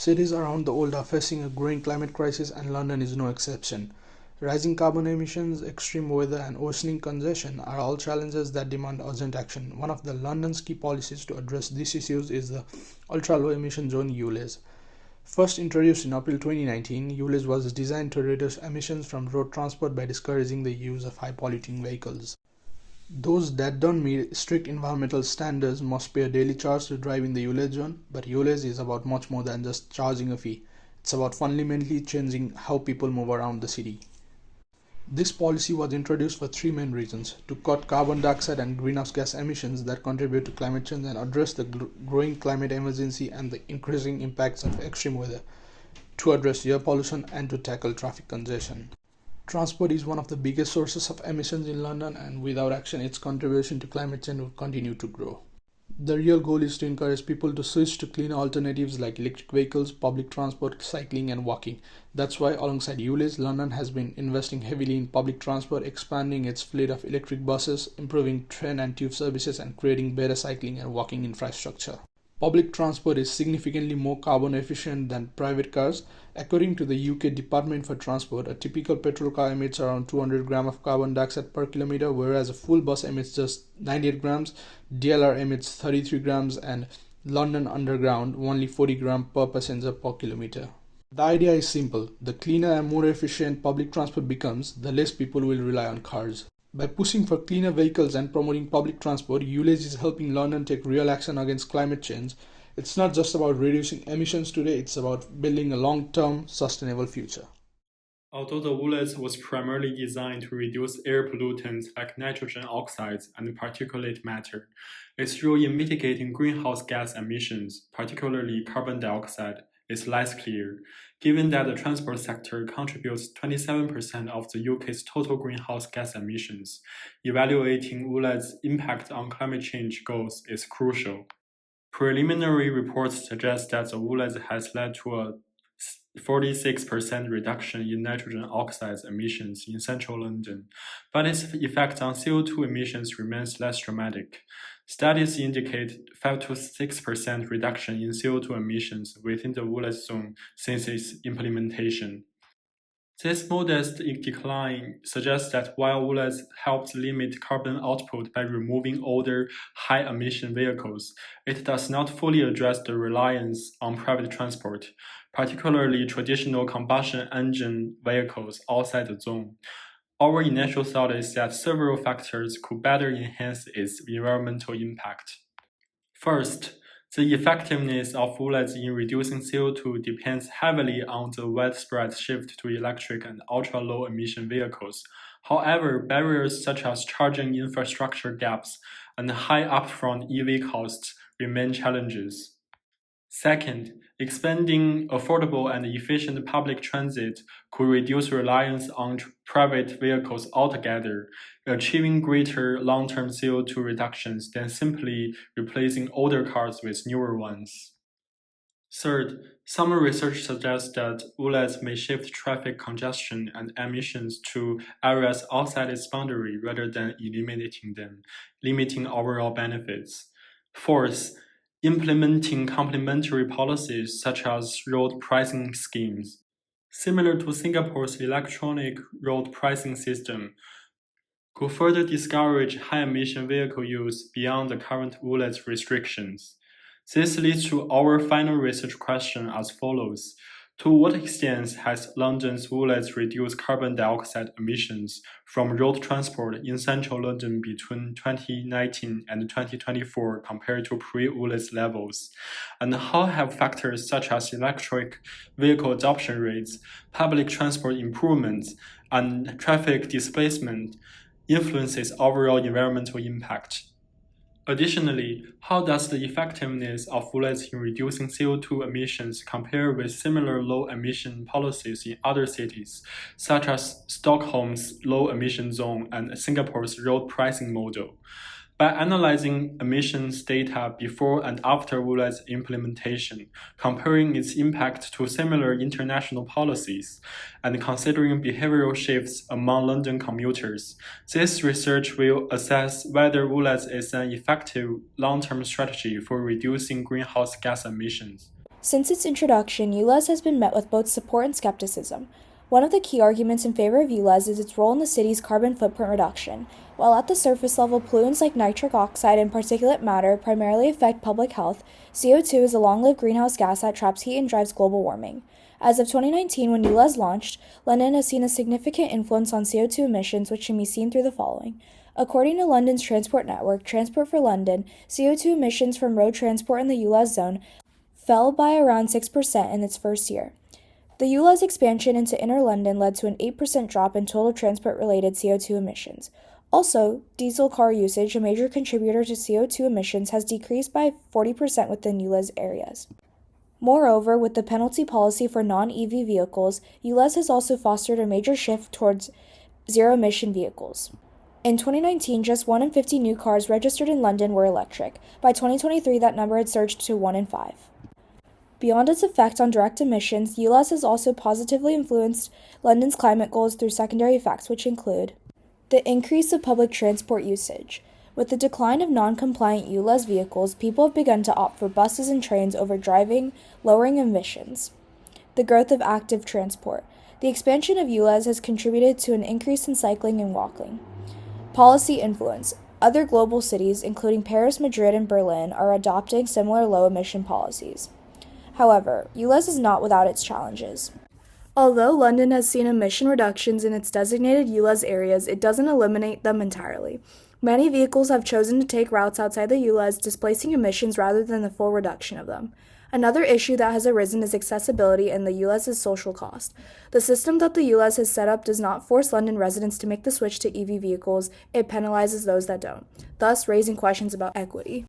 Cities around the world are facing a growing climate crisis, and London is no exception. Rising carbon emissions, extreme weather, and worsening congestion are all challenges that demand urgent action. One of the London's key policies to address these issues is the Ultra Low Emission Zone ULEZ. First introduced in April 2019, ULEZ was designed to reduce emissions from road transport by discouraging the use of high-polluting vehicles. Those that don't meet strict environmental standards must pay a daily charge to drive in the ULEZ zone, but ULEZ is about much more than just charging a fee. It's about fundamentally changing how people move around the city. This policy was introduced for three main reasons: to cut carbon dioxide and greenhouse gas emissions that contribute to climate change and address the growing climate emergency and the increasing impacts of extreme weather, to address air pollution, and to tackle traffic congestion. Transport is one of the biggest sources of emissions in London, and without action, its contribution to climate change will continue to grow. The real goal is to encourage people to switch to cleaner alternatives like electric vehicles, public transport, cycling, and walking. That's why, alongside ULEZ, London has been investing heavily in public transport, expanding its fleet of electric buses, improving train and tube services, and creating better cycling and walking infrastructure. Public transport is significantly more carbon efficient than private cars. According to the UK Department for Transport, a typical petrol car emits around 200 grams of carbon dioxide per kilometer, whereas a full bus emits just 98 grams, DLR emits 33 grams, and London Underground only 40 grams per passenger per kilometer. The idea is simple: the cleaner and more efficient public transport becomes, the less people will rely on cars. By pushing for cleaner vehicles and promoting public transport, ULEZ is helping London take real action against climate change. It's not just about reducing emissions today, it's about building a long-term, sustainable future. Although the ULEZ was primarily designed to reduce air pollutants like nitrogen oxides and particulate matter, its role in mitigating greenhouse gas emissions, particularly carbon dioxide, is less clear, given that the transport sector contributes 27% of the UK's total greenhouse gas emissions. Evaluating ULEZ's impact on climate change goals is crucial. Preliminary reports suggest that the ULEZ has led to a 46% reduction in nitrogen oxides emissions in central London, but its effect on CO2 emissions remains less dramatic. Studies indicate 5 to 6% reduction in CO2 emissions within the ULEZ zone since its implementation. This modest decline suggests that while ULEZ helps limit carbon output by removing older, high-emission vehicles, it does not fully address the reliance on private transport, particularly traditional combustion engine vehicles outside the zone. Our initial thought is that several factors could better enhance its environmental impact. First, the effectiveness of ULEZ in reducing CO2 depends heavily on the widespread shift to electric and ultra-low emission vehicles. However, barriers such as charging infrastructure gaps and high upfront EV costs remain challenges. Second, expanding affordable and efficient public transit could reduce reliance on private vehicles altogether, achieving greater long-term CO2 reductions than simply replacing older cars with newer ones. Third, some research suggests that ULEZ may shift traffic congestion and emissions to areas outside its boundary rather than eliminating them, limiting overall benefits. Fourth, implementing complementary policies such as road pricing schemes, similar to Singapore's electronic road pricing system, could further discourage high-emission vehicle use beyond the current ULEZ restrictions. This leads to our final research question as follows. To what extent has London's ULEZ reduced carbon dioxide emissions from road transport in central London between 2019 and 2024 compared to pre-ULEZ levels? And how have factors such as electric vehicle adoption rates, public transport improvements, and traffic displacement influenced its overall environmental impact? Additionally, how does the effectiveness of ULEZ in reducing CO2 emissions compare with similar low-emission policies in other cities, such as Stockholm's low-emission zone and Singapore's road pricing model? By analyzing emissions data before and after ULEZ implementation, comparing its impact to similar international policies, and considering behavioral shifts among London commuters, this research will assess whether ULEZ is an effective long-term strategy for reducing greenhouse gas emissions. Since its introduction, ULEZ has been met with both support and skepticism. One of the key arguments in favor of ULEZ is its role in the city's carbon footprint reduction. While at the surface level, pollutants like nitric oxide and particulate matter primarily affect public health, CO2 is a long-lived greenhouse gas that traps heat and drives global warming. As of 2019, when ULEZ launched, London has seen a significant influence on CO2 emissions, which can be seen through the following. According to London's transport network, Transport for London, CO2 emissions from road transport in the ULEZ zone fell by around 6% in its first year. The ULEZ expansion into inner London led to an 8% drop in total transport-related CO2 emissions. Also, diesel car usage, a major contributor to CO2 emissions, has decreased by 40% within ULEZ areas. Moreover, with the penalty policy for non-EV vehicles, ULEZ has also fostered a major shift towards zero-emission vehicles. In 2019, just 1 in 50 new cars registered in London were electric. By 2023, that number had surged to 1 in 5. Beyond its effect on direct emissions, ULEZ has also positively influenced London's climate goals through secondary effects, which include the increase of public transport usage. With the decline of non-compliant ULEZ vehicles, people have begun to opt for buses and trains over driving, lowering emissions. The growth of active transport. The expansion of ULEZ has contributed to an increase in cycling and walking. Policy influence. Other global cities, including Paris, Madrid, and Berlin, are adopting similar low-emission policies. However, ULEZ is not without its challenges. Although London has seen emission reductions in its designated ULEZ areas, it doesn't eliminate them entirely. Many vehicles have chosen to take routes outside the ULEZ, displacing emissions rather than the full reduction of them. Another issue that has arisen is accessibility and the ULEZ's social cost. The system that the ULEZ has set up does not force London residents to make the switch to EV vehicles, it penalizes those that don't, thus raising questions about equity.